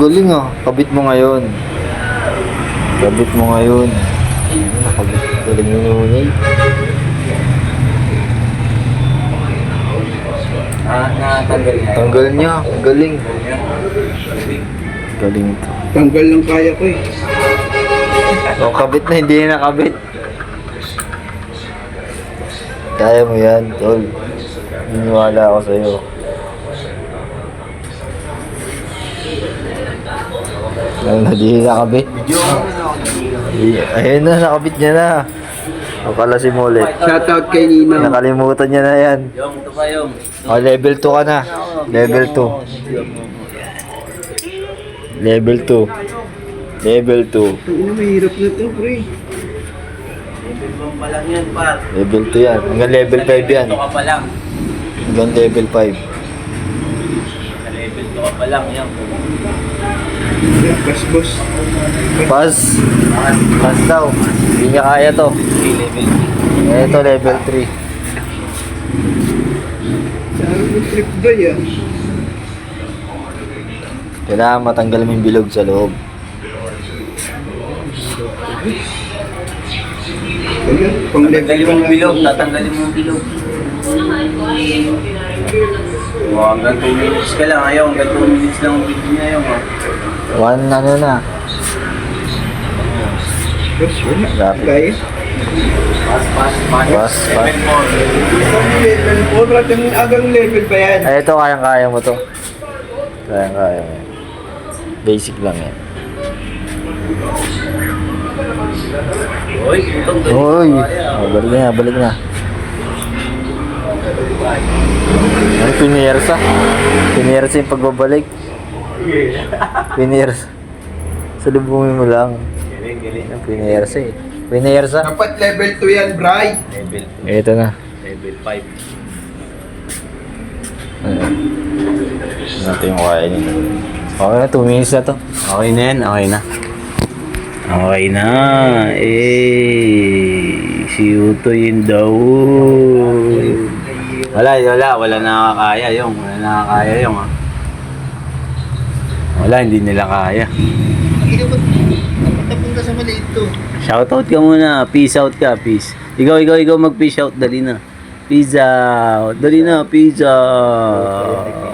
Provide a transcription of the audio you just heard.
galing ah. Kabit mo ngayon. Kabit mo ngayon. Nakabit. Galing mo nunay. Natanggal niya. Tanggal niya. Galing. Galing to. Tanggal lang kaya ko eh. O, kabit na. Hindi na nakabit. Kaya mo yan, tol. Niniwala ako sa'yo. Hindi na nakabit. Ayun na, nakabit niya na. Nakalasim mo ulit. Shoutout kay Ninang. Nakalimutan niya na yan. Yung, ito pa yung. O, level 2 ka na. Level 2. Level 2. Level 2. Ano, mahirap na to, pre. Level 1 pa lang yan, par. Level 2 yan. Hanggang level 5 yan. Ito ka pa lang. Hanggang level 5. Sa level 2 ka pa lang yan. Pas, boss. Pass. Pass daw. Hindi niya kaya to. Okay, level Ito, level 3. Saan mo trip ba yan? Kailangan matanggal mo yung bilog sa loob. Ayan, pang level Tatanggalin mo yung bilog, tatanggalin mo yung bilog. Oh, hanggang 2 minutes ka lang, ayaw, hanggang 2 minutes lang ang video niya yung. One ano na. Boss, wala. Rapid. Kaya? Pass. Pass. Level 4. Level 4, ratang agang level ba yan? Ay, ito, kayang-kaya mo to. Kayang-kaya mo yan. Basic lang yan. Uy, itong Uy! Oh, balik na, balik na. Ano, piniersa? Piniersa yung pagbabalik. Piniersa. Salubungin mo lang. Galing. Piniersa eh. Piniersa. Dapat level 2 yan, Bray. Level Ito na. Level 5. Ayan. Ito yung kaya niya. Okay na, 2 minutes na to. Okay na yan, okay na. Okay na. Si Utoy yun daw. Wala nakakaya yung. Wala nakakaya yung ha. Wala, hindi nila kaya. Napunta sa maliit to. Shoutout ka muna. Peace out ka, peace. Ikaw mag-peace out. Dali na. Peace out. Dali na, peace out.